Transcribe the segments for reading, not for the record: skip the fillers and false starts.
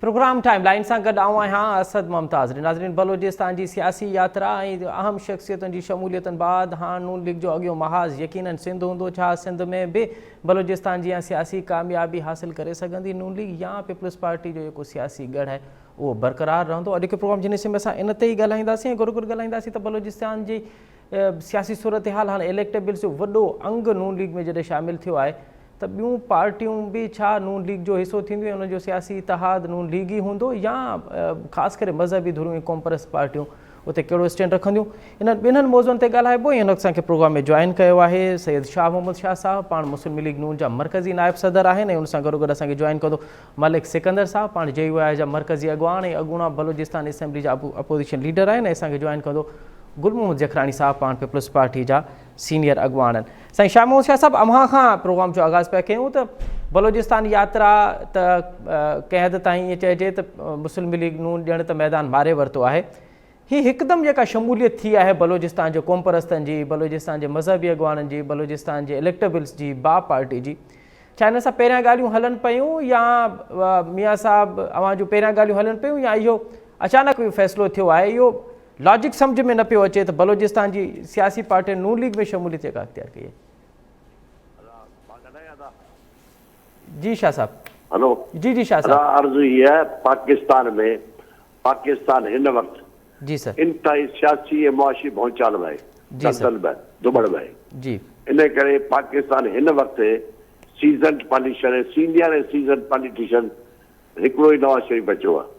Programme time line सां गॾु आऊं आहियां असद मुमताज़। नाज़रीन, बलोचिस्तान जी सियासी यात्रा ऐं अहम शख़्सियतुनि जी शमूलियतनि बाद हाणे नून लीग जो अॻियो महाज़ यकीनन सिंध हूंदो। छा सिंध में बि बलोचिस्तान जी सियासी कामयाबी हासिल करे सघंदी नून लीग, या पीपल्स पार्टी जो जेको सियासी गढ़ आहे उहो बरक़रार रहंदो? अॼु के प्रोग्राम जिन में असां इन ते ई ॻाल्हाईंदासीं ऐं गुरुकुर ॻाल्हाईंदासीं त बलोचिस्तान जी सियासी सूरत हाल हाणे इलेक्टेबल्स जो वॾो अंग नून लीग में जॾहिं शामिल थियो आहे त ॿियूं पार्टियूं बि छा नून लीग जो हिसो थींदियूं ऐं उनजो सियासी इतिहाद नून लीग ई हूंदो, या ख़ासि करे मज़हबी धुरियूं कॉम्परस पार्टियूं उते कहिड़ो स्टैंड रखंदियूं? इन ॿिन्हिनि मौज़ुअनि ते ॻाल्हाइबो। ऐं हिन असांखे प्रोग्राम में जॉइन कयो आहे सैयद शाह मोहम्मद शाह साहब, पाण मुस्लिम लीग नून जा मरकज़ी नायब सदर आहिनि, ऐं उन सां गॾोगॾु असांखे जॉइन कंदो मलिक सिकंदर साहब, पाण JUI जा मरकज़ी अॻवान ऐं अॻूणा बलोचिस्तान असेंबली जा अपोज़िशन लीडर आहिनि, ऐं असांखे जॉइन कंदो गुल मोहम्मद जखरानी साहब, पाण पीपल्स पार्टी जा सीनियर अॻवान आहिनि। साईं शाह मोहम्मद शाह साहब, अव्हां खां प्रोग्राम जो आगाज़ पिया कयूं त बलोचिस्तान यात्रा त कंहिं हद ताईं ईअं चइजे त मुस्लिम लीग नून ॼण त मैदान मारे वरितो आहे। ही हिकदमि जेका शमूलियत थी आहे बलोचिस्तान जो क़ौमपरस्तनि जी, बलोचिस्तान जे मज़हबी अॻवाननि जी, बलोचिस्तान जे इलेक्टेबल्स जी, बाप पार्टी जी, छा हिन सां पहिरियां ॻाल्हियूं हलनि पियूं, या मियां साहब अव्हां जूं पहिरियां ॻाल्हियूं हलनि पियूं, या इहो अचानक इहो फ़ैसिलो थियो आहे? इहो लॉजिक सम्झ में न पियो अचे त बलोचिस्तान जी सियासी पार्टी नून लीग में शमूलियत जेका अख्तियार कई है। जी शाह साहब। हेलो। जी शाह साहब। अर्ज़ ये है, पाकिस्तान इन वक्त जी सर इंतहाई सियासी मुआशी भौचाल में दुबड़ में जी इन करे पाकिस्तान इन वक्त सीज़न पॉलिटिशियन सीनियर ऐं सीज़न पॉलिटिशियन हिकिड़ो ई नवाज़ शरीफ बचो आहे।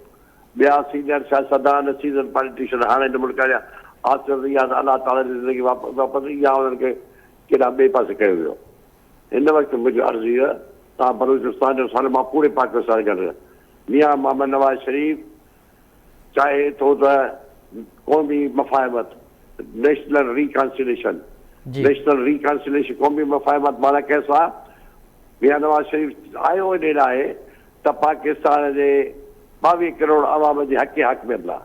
ॿिया सीनियर सियासतदान सीज़न पॉलिटिशियन हाणे हिन मुल्क जा हासिल रियाज़ अल्लाह ताला जी ज़िंदगी वापसि या उन्हनि खे केॾा ॿिए पासे कयो वियो। हिन वक़्तु मुंहिंजो अर्ज़ु इहो आहे, तव्हां बलूचिस्तान जो साल मां पूरे पाकिस्तान गॾु मियां मोहम्मद नवाज़ शरीफ चाहे थो त क़ौमी मफ़ाहिमत नेशनल रिकॉन्सिलेशन क़ौमी मफ़ाहिमत माना कंहिंसां मियां नवाज़ शरीफ आयो हेॾे आहे त पाकिस्तान जे 22 करोड़ अवाम जे हक़ में आहे।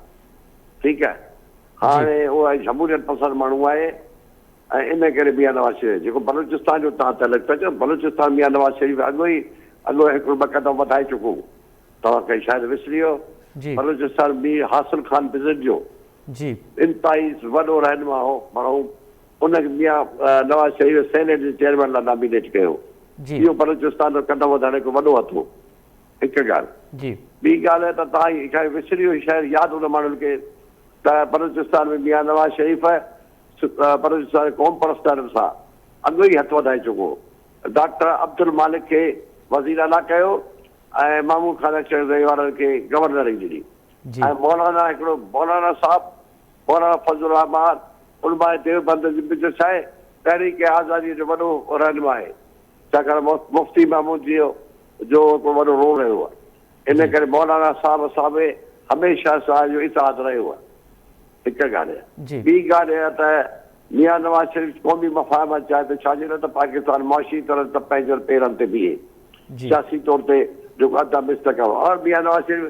ठीकु आहे, हाणे उहा शमूलियत पसंदि माण्हू आहे ऐं इन करे मियां नवाज़ शरीफ जेको बलूचिस्तान जो तव्हां तलक था चओ, बलूचिस्तान मियां नवाज़ शरीफ अॻो हिकिड़ो ॿ क़दम वधाए चुको। तव्हां कई शायदि विसरी वियो, बलूचिस्तान मीर हासिल ख़ान बिज़ट जो इंतहाई वॾो रहनुमा हो माण्हू, उन मियां नवाज़ शरीफ सेनेट जे चेयरमैन लाइ नॉमिनेट कयो। इहो बलूचिस्तान जो कदम वधाइण जो वॾो हथ हो। हिकु ॻाल्हि। ॿी ॻाल्हि आहे त तव्हां शायदि विसरी वियो, शायदि यादि हुन माण्हुनि खे त बलूचिस्तान में मियां नवाज़ शरीफ बलूचिस्तान क़ौम परस्तनि सां अॻु ई हथु वधाए चुको। डॉक्टर अब्दुल मालिक खे वज़ीर आला कयो ऐं महमूद खान अचण वारनि खे गवर्नर ॾिनी। ऐं मौलाना हिकिड़ो मौलाना साहब मौलाना फज़लुर रहमान उलमाए देवबंद जो छा आहे तहरीक आज़ादीअ जो वॾो रहनुमा आहे, छाकाणि मुफ़्ती महमूद जो वॾो रोल रहियो आहे। इन करे मौलाना साहब सां बि हमेशह असांजो इतिहाद रहियो आहे। हिकु ॻाल्हि आहे। ॿी ॻाल्हि इहा त मियां नवाज़ शरीफ क़ौमी मफ़ाहिमत चाहे त छाजे न त पाकिस्तान मुआशी तरह त पंहिंजनि पेरनि ते बीहे, सियासी तौर ते जेको अदम इस्तक़ाम। और मियां नवाज़ शरीफ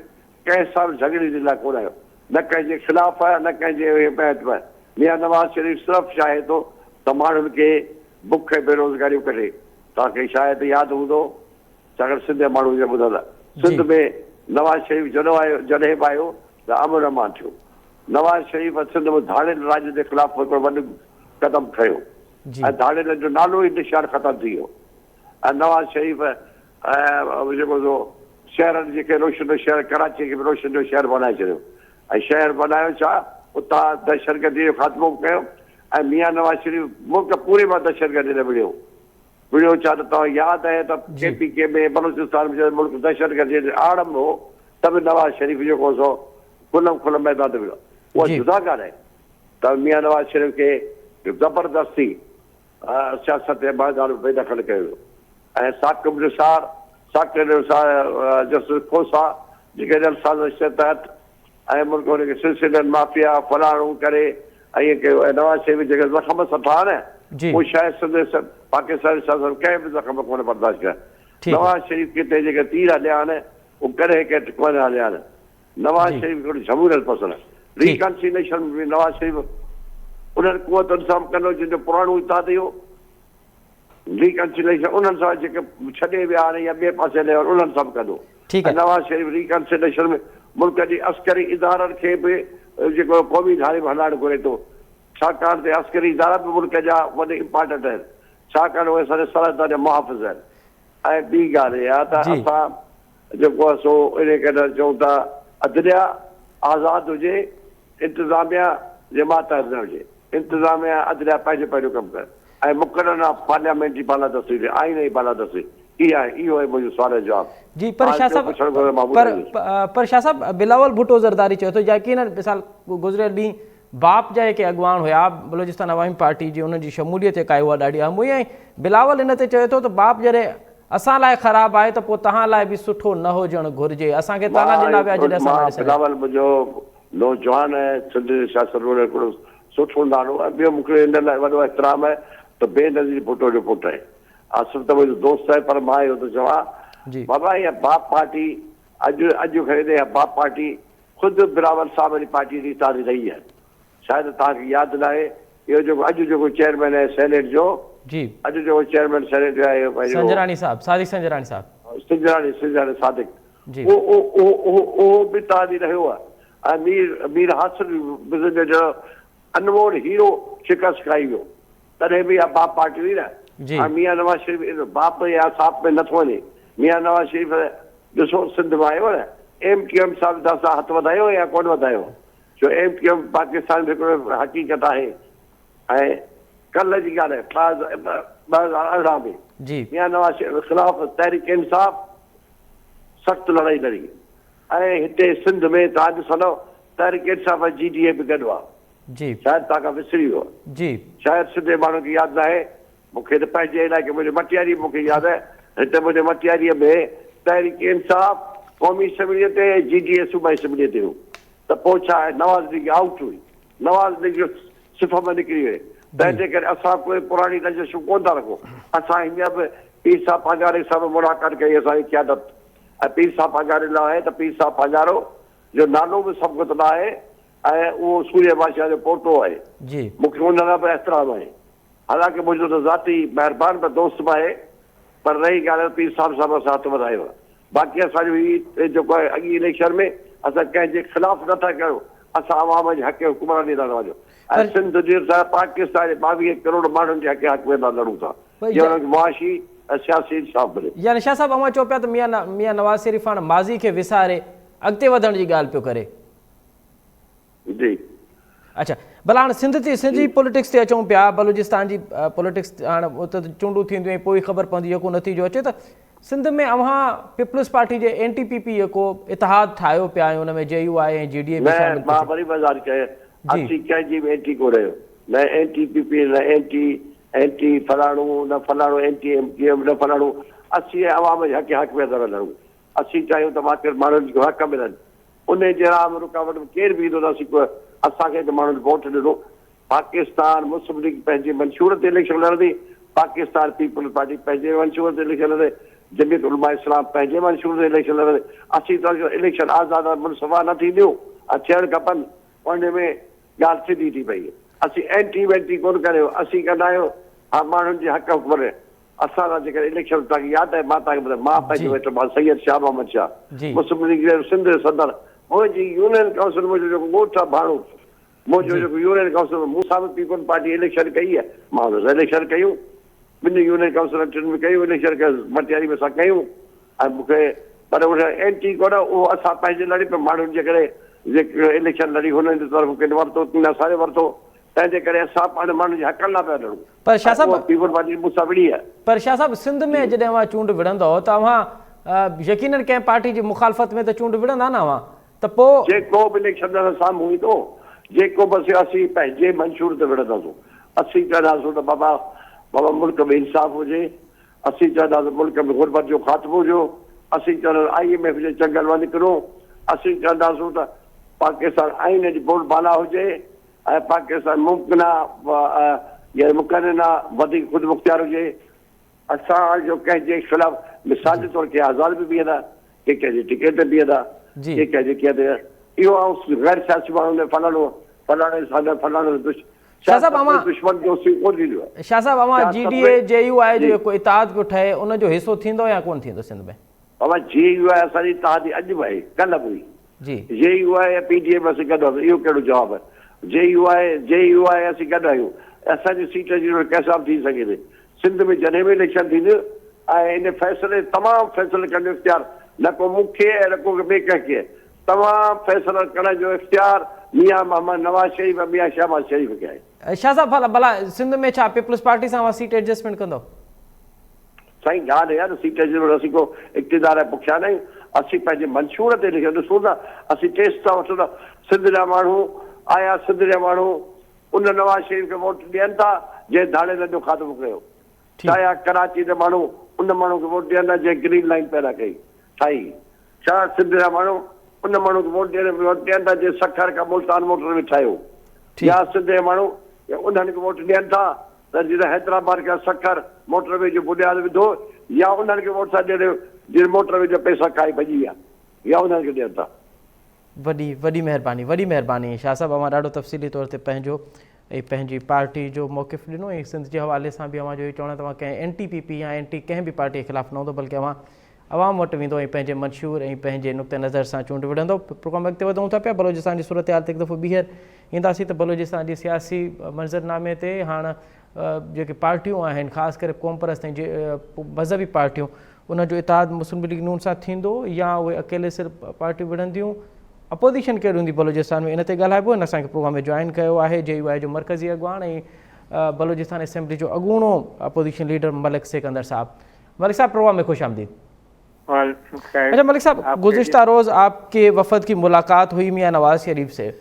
कंहिं सां झगड़े जे लाइ कोन आयो, न कंहिंजे ख़िलाफ़ आहे न कंहिंजे हिमायत में। मियां नवाज़ शरीफ सिर्फ़ु चाहे थो त माण्हुनि खे बुख ऐं बेरोज़गारियूं कढे। तव्हांखे शायदि यादि हूंदो, छाकाणि सिंध जा माण्हू ईअं ॿुधंदा, सिंध में नवाज़ शरीफ जॾहिं बि आयो त अमन अमान थियो। नवाज़ शरीफ सिंध में धाड़ेल राज जे ख़िलाफ़ हिकिड़ो वॾो क़दम खयो ऐं धाड़ेल जो नालो ई निशान ख़तमु थी वियो। ऐं नवाज़ शरीफ जेको शहरनि जेके रोशन शहर कराची खे बि रोशन जो शहर बणाए छॾियो ऐं शहर बनायो छा उतां दहशतगर्दी जो ख़ात्मो कयो। ऐं मियां नवाज़ शरीफ मुल्क पूरे मां दहशतगर्दी न विड़ियो छा त तव्हां यादि आहे त KPK में बलूचिस्तान में मुल्क दहशतगर्दी जे आड़म हो त बि नवाज़ शरीफ जेको सो खुलम मैदान ते वियो। उहा जुदा ॻाल्हि आहे त मियां नवाज़ शरीफ खे ज़बरदस्ती सियासत जे मैदान में बेदख़ल कयो वियो। ऐं साकिब निसार जस्टिस खोसा जेके साज़िश जे तहत ऐं मुल्क हुनखे सिलसिलनि माफ़िया फलाणो करे ऐं ईअं कयो। ऐं नवाज़ शरीफ जेके ज़ख़्म सठा आहिनि उहे शायदि पाकिस्तान सियासत कंहिं बि ज़ख़्म कोन बर्दाश्त कया। नवाज़ शरीफ किथे जेके तीर हलिया आहिनि उहे कॾहिं कंहिं कोन हलिया आहिनि। नवाज़ शरीफ हिकिड़ी जमूरियत पसंदि आहे। रिकॉन्सिलेशन में नवाज़ शरीफ उन्हनि कुवत इंसाम कंदो जंहिंजो पुराणो इतिहाद हुयो। रिकॉन्सिलेशन उन्हनि सां जेके छॾे विया आहिनि या ॿिए पासे हलिया उन्हनि सां बि कंदो। ठीकु आहे। नवाज़ शरीफ़ रिकंसिडरेशन में मुल्क जी अस्करी इदारनि खे बि जेको क़ौमी धारे में हलाइणु घुरे थो, छाकाणि त अस्करी इदारा बि मुल्क जा वॾे इम्पोर्टेंट आहिनि, छाकाणि उहे असांजे सरहद जा मुहाफ़िज़ आहिनि। ऐं ॿी ॻाल्हि इहा त असां जेको आहे सो इन करे चऊं था अदलिया आज़ादु हुजे, इंतिज़ामिया जे मातहत न हुजे। इंतिज़ामिया अदलिया पंहिंजो कमु करे ऐं मुक़ररु पार्लियामेंट जी बालादस्ती हुजे, आइन जी बालादस्ती। इहो आहे मुंहिंजो सुवाल जो जवाबु। जी पर शाह साहब बिलावल भुट्टो ज़रदारी चयो थो यकीनन मिसाल गुज़िरियल ॾींहुं बाप जा जेके अॻवान हुआ बलोचिस्तान अवामी पार्टी जी उन्हनि जी शमूलियत जेका आहे उहा ॾाढी अहम हुई, ऐं बिलावल इन ते चयो थो त बाप जॾहिं असां लाइ ख़राबु आहे त पोइ तव्हां लाइ बि सुठो न हुजणु घुरिजे। असांखे ताना ॾिना विया जॾहिं असां बिलावल मुंहिंजो नौजवान आहे, सिंध सियासत में हिकिड़ो सुठो नालो आहे। ॿियो मूंखे हिन लाइ वॾो एतिराम आहे त बेनज़ीर भुट्टो जो पुटु आहे, आसिफ़ त मुंहिंजो दोस्त आहे, पर मां इहो थो चवां बाबा इहा बाप पार्टी अॼु खणी बाप पार्टी ख़ुदि बिलावल साहब जी पार्टी जी तारी रही आहे। शायदि तव्हांखे यादि न आहे इहो जेको अॼु जेको चेयरमैन आहे सेनेट जो, अॼु जेको चेयरमैन सेनेट जो आहे संजरानी साहब, सादिक संजरानी साहब, सिंजरानी सादिक, उहो बि तारी रहियो आहे। ऐं मीर हासिल जो अनमोल हीरो शिकस्त खाई वियो, तॾहिं बि इहा बाप पार्टी हुई न। मियां नवाज़ शरीफ़ बाप या साप में नथो वञे। मियां नवाज़ शरीफ़ ॾिसो सिंध में आयो न, MQM साहिब सां हथु वधायो या कोन वधायो, छो MQM पाकिस्तान में हिकिड़ो हक़ीक़त आहे। ऐं कल्ह जी ॻाल्हि आहे 2018 में मियां नवाज़ शरीफ़ ख़िलाफ़ तहरीक इंसाफ़ सख़्तु लड़ाई लड़ी, ऐं हिते सिंध में तव्हां ॾिसंदव तहरीक इंसाफ़ GDA बि गॾु आहे। शायदि तव्हां विसरी वियो, शायदि सिंध जे माण्हुनि खे यादि न आहे। मूंखे त पंहिंजे इलाइक़े मुंहिंजे मटियारी मूंखे यादि आहे, हिते मुंहिंजे मटियारीअ में तहरीक इंसाफ़ क़ौमी असम्बलीअ ते GDA सूबाई असम्बलीअ ते हो, त पोइ छा आहे नवाज़ लीग आउट हुई, नवाज़ लीग जो सिफ़ में निकिरी वई। तंहिंजे करे असां कोई पुराणी रजिशूं कोन था रखूं। असां हीअं बि पीर साहब पंजारे सां बि मुलाक़ात कई असांजी क़यादत, ऐं पीर साहब पंजारे लाइ आहे त पीर साहब पंजारो जो नालो बि सभु कुझु न आहे, ऐं उहो सूर्य बादशाह जो पोटो आहे। मूंखे हुन लाइ बि एतिराम आहे, हालांकि मुंहिंजो त ज़ाती महिरबानी बि दोस्त बि आहे, पर रही ॻाल्हि पीर साहब सां असां हथु वधायो आहे। बाक़ी असांजो हीउ जेको आहे अॻी इलेक्शन में असां कंहिंजे ख़िलाफ़ु नथा कयूं, असां अवाम जे हक़ हुकुमरानी था वञूं, ऐं सिंध जे पाकिस्तान जे 22 करोड़ माण्हुनि जे हक़ में था लड़ूं था, मुआशी ऐं सियासी इंसाफ़ मिले। यानी शाह साहब अवां चओ पिया त मियां नवाज़ शरीफ़ हाणे माज़ी खे विसारे अॻिते वधण जी ॻाल्हि पियो करे। अच्छा भला हाणे सिंध जी पॉलिटिक्स ते अचूं पिया, बलूचिस्तान जी पॉलिटिक्स हाणे उते चूंडूं थींदियूं पोइ ख़बर पवंदी जेको नतीजो अचे त सिंध में अव्हां पीपल्स पार्टी जे NTPP जेको इतिहाद ठाहियो पिया आहियूं, हुन में JUI ऐं GDA बि शामिल। मां वरी बाज़ार कयो, असीं कंहिंजी बि एंटी कोन रहियो, न NTPP न एंटी फलाणो न फलाणो MQM न फलाणो। असीं अवाम जे हक़ में था लड़ूं, असीं चाहियूं त माण्हुनि खे हक़ मिलनि, उन जे राम रुकावट में केरु बि ईंदो न असीं असांखे त माण्हुनि वोट ॾिनो। पाकिस्तान मुस्लिम लीग पंहिंजे मंशूर ते इलेक्शन लड़ंदी, पाकिस्तान पीपल्स पार्टी पंहिंजे मंशूर ते इलेक्शन लड़े, जमीयत उलमा इस्लाम पंहिंजे मंशूर ते इलेक्शन लड़े। असीं त इलेक्शन आज़ादु मुनसफ़ा न थींदियूं, थियणु खपनि, उन में ॻाल्हि सिधी थी पई। असीं एंटी वेंटी कोन करियो, असीं कंदा आहियूं हा माण्हुनि जे हक़ हुकुम। असां जेकॾहिं इलेक्शन तव्हांखे यादि आहे, मां तव्हांखे ॿुधायां, मां पंहिंजो वेठो मां सैयद शाह मोहम्मद शाह मुस्लिम लीग जो सिंध जो सदर, मुंहिंजी यूनियन काउंसिल मुंहिंजो जेको ॻोठ आहे भाणो, मुंहिंजो जेको यूनियन काउंसिल मूंसां बि पीपल्स पार्टी इलेक्शन कई आहे, मां इलेक्शन कयूं, ॿिनि यूनियन काउंसिल टिनि में कयूं इलेक्शन, मटियारी में असां कयूं। ऐं मूंखे पर उन एंटी कोन, उहो असां पंहिंजे लड़ी पियो माण्हुनि जे करे जेके इलेक्शन लड़ी हुननि जी तरफ़ किन वरितो किन असांजे वरितो, तंहिंजे करे असां पंहिंजे माण्हुनि जे हक़ लाइ पिया लड़ूं। पर शाह साहब पीपल्स पार्टी मूंसां विड़ी आहे। पर शाह साहब सिंध में जॾहिं अव्हां चूंड विढ़ंदव त अव्हां यकीनन कंहिं पार्टी जी मुखालफ़त में त चूंड विढ़ंदा न अव्हां, त पोइ जेको बि इलेक्शन साम्हूं ईंदो, जेको बि असीं पंहिंजे मंशूर ते विढ़ंदासीं। असीं चवंदासीं त बाबा मुल्क में इंसाफ़ हुजे, असीं चवंदासीं मुल्क में गुरबत जो ख़ात्मो हुजो, असीं चवंदासीं IMF जे चंगल मां निकिरूं, असीं चवंदासीं त पाकिस्तान आइन जी बोलबाला हुजे, ऐं पाकिस्तान मुमकिन वधीक ख़ुदि मुख़्तियार हुजे। असांजो कंहिंजे ख़िलाफ़ मिसाल जे तौर के आज़ाद बि बीहंदा, के कंहिंजे टिकट ते बीहंदा, के कंहिंजे कीअं इहो गैर सियासी माण्हू फलाणो फलाणे शाह साहब अव्हां GDA JUI जो जेको इतिहाद पियो ठहे उनजो हिसो थींदो या कोन थींदो सिंध में? बाबा JUI असांजी तव्हांजी अॼु बि आहे कल्ह बि हुई जी JUI ऐं PTM असीं गॾु हुआसीं इहो कहिड़ो जवाबु आहे JUI असीं गॾु आहियूं असांजी सीट जी कंहिंसां बि थी सघे थी सिंध में जॾहिं बि इलेक्शन थींदियूं ऐं इन फ़ैसिले तमामु फ़ैसिले करण जो इख़्तियार न को मूंखे ऐं न को ॿिए कंहिंखे तमामु फ़ैसिला करण जो इख़्तियार मियां मोहम्मद नवाज़ शरीफ़ मियां शहबाज शरीफ़ खे आहे शाह साहब भला सिंध में छा पीपल्स पार्टी सां सीट एडजस्टमेंट कंदो साईं ॻाल्हि आहे न सीट जी असीं को इक़्तिदार जे पुठियां न आहियूं असीं पंहिंजे मंशूर ते लिखियो ॾिसूं था असीं टेस्ट था वठूं था सिंध जा माण्हू आया सिंध जा माण्हू उन नवाज़ शरीफ़ खे वोट ॾियनि था जंहिं धाड़े जो ख़ात्मो कयो छा कराची जा माण्हू उन माण्हू खे वोट ॾियनि था जंहिं ग्रीन लाइन पैदा कई ठाही छा सिंध जा माण्हू उन माण्हू खे वोट ॾियनि था जंहिं सखर खां मुल्तान मोटर में ठाहियो या सिंध जा माण्हू उन्हनि खे वोट ॾियनि था त जिन हैदराबाद खां सखर मोटरवे जो बुनियादु विधो या उन्हनि खे वोट था ॾियनि जिन मोटरवे जो पैसा खाई भॼी विया या उन्हनि खे ॾियनि था वॾी महिरबानी शाह साहब अवां ॾाढो तफ़सीली तौर ते पंहिंजी पार्टी जो मौक़िफ़ ॾिनो ऐं सिंध जे हवाले सां बि अवां जो इहो चवणु तव्हां कंहिं NTPP या एंटी कंहिं बि पार्टी जे ख़िलाफ़ु न हूंदो बल्कि अवां आवाम वटि वेंदो ऐं पंहिंजे मंशूर ऐं पंहिंजे नुक़्ते नज़र सां चूंड विढ़ंदो प्रोग्राम अॻिते वधूं था पिया बलोचिस्तान जी सूरत हाल ते हिकु दफ़ो ॿीहर ईंदासीं त बलोचिस्तान जी सियासी मंज़रनामे ते हाणे जेके पार्टियूं आहिनि ख़ासि करे क़ौम परस्त ऐं मज़हबी पार्टियूं उनजो इतिहाद मुस्लिम लीग नून सां थींदो या उहे अकेले सिर्फ़ु पार्टियूं विढ़ंदियूं अपोज़िशन कहिड़ी हूंदी बलोचिस्तान में इन ते ॻाल्हाइबो हिन असांखे प्रोग्राम में जॉइन कयो आहे JUI जो मरकज़ी अॻवान ऐं बलोचिस्तान असेंबली जो अॻूणो अपोज़िशन लीडर मलिक सिकंदर साहब प्रोग्राम में खुश आमदीद अच्छा मलिक साहब गुज़िश्ता रोज़ आपके वफद की मुलाकात हुई मियां नवाज़ शरीफ से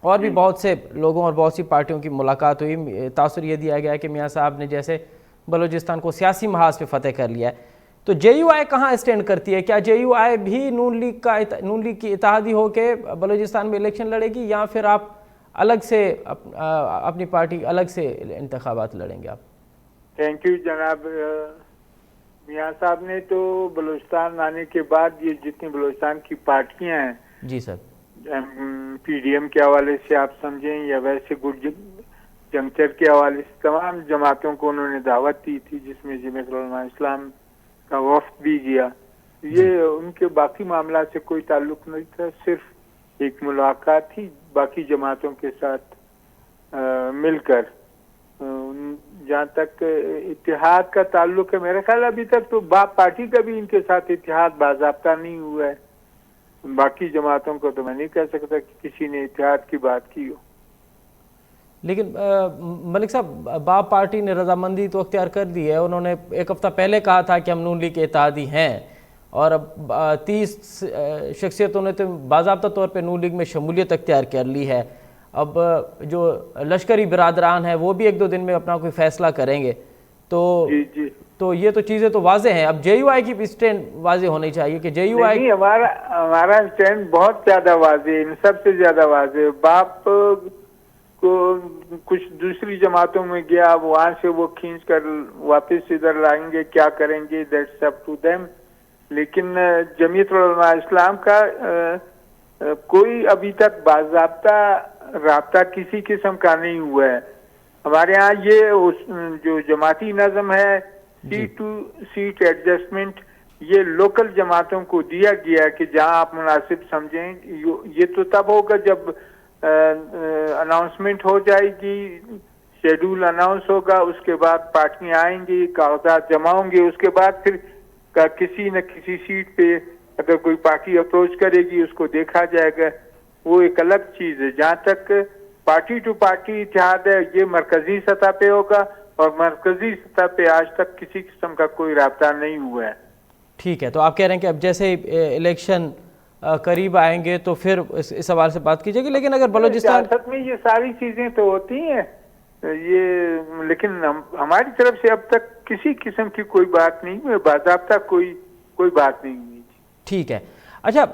और भी बहुत से लोगों और बहुत सी पार्टियों की मुलाकात हुई तासुर ये दिया गया कि मियां साहब ने जैसे बलूचिस्तान को सियासी महाज पे फतेह कर लिया है तो JUI कहाँ स्टैंड करती है क्या JUI भी नून लीग की इत्तेहादी होके बलूचिस्तान में इलेक्शन लड़ेगी या फिर आप अलग से अपनी पार्टी अलग से इंतखाबात लड़ेंगे आप थैंक यू जनाब मियां साहब ने तो बलूचिस्तान आने के बाद ये जितनी बलूचिस्तान की पार्टियां हैं जी सर PDM के हवाले से आप समझें या वैसे गुड जंक्चर के हवाले से तमाम जमातों को उन्होंने दावत दी थी जिसमें जमीयत उलमा इस्लाम का वफ्द भी गया ये उनके बाकी मामला से कोई ताल्लुक नहीं था सिर्फ एक मुलाकात थी बाकी जमातों के साथ मिलकर जहाँ तक इत्तेहाद का ताल्लुक है मेरा ख्याल अभी तक तो बाप पार्टी का भी इनके साथ इत्तेहाद बाज़ाब्ता नहीं हुआ है बाकी जमातों को तो मैं नहीं कह सकता कि किसी ने इत्तेहाद की बात की हो लेकिन मलिक साहब बाप पार्टी ने रजामंदी तो अख्तियार कर दी है उन्होंने एक हफ्ता पहले कहा था कि हम नून लीग के इत्तेहादी हैं और अब 30 शख्सियतों ने तो बाज़ाब्ता तौर पे नून लीग में शमूलियत अख्तियार कर ली है अब जो लश्करी बिरादरान हैं वो भी एक दो दिन में अपना कोई फ़ैसला करेंगे तो ये तो चीज़ें तो वाज़े हैं अब JUI की भी स्टैंड वाज़े होनी चाहिए कि JUI नहीं हमारा स्टैंड बहुत ज़्यादा वाज़े इन सबसे ज़्यादा वाज़े बाप को कुछ दूसरी जमातों में गया वहाँ से वो खींच कर वापस इधर लाएंगे क्या करेंगे दैट्स अप टू देम लेकिन जमीयत उलमा इस्लाम का कोई अभी तक बाज़ाब्ता राब्ता किसी किस्म का नहीं हुआ है हमारे यहाँ ये जो जमाती नज़म है सीट टू सीट एडजस्टमेंट ये लोकल जमातों को दिया गया है कि जहाँ आप मुनासिब समझें ये तो तब होगा जब अनाउंसमेंट हो जाएगी शेड्यूल अनाउंस होगा उसके बाद पार्टियां आएंगी कागजात जमा होंगे उसके बाद फिर किसी न किसी सीट पे अगर कोई पार्टी अप्रोच करेगी उसको देखा जाएगा वो एक अलग चीज़ है जहाँ तक पार्टी टू पार्टी इत्तेहाद है ये मरकजी सतह पे होगा और मरकजी सतह पे आज तक किसी किस्म का कोई राब्ता नहीं हुआ है ठीक है तो आप कह रहे हैं कि अब जैसे इलेक्शन करीब आएंगे तो फिर इस सवाल से बात कीजिएगी लेकिन अगर बलूचिस्तान सियासत में ये सारी चीजें तो होती हैं ये लेकिन हमारी तरफ से अब तक किसी किस्म की कोई बात नहीं हुई बाज़ाब्ता कोई बात नहीं हुई ठीक है अच्छा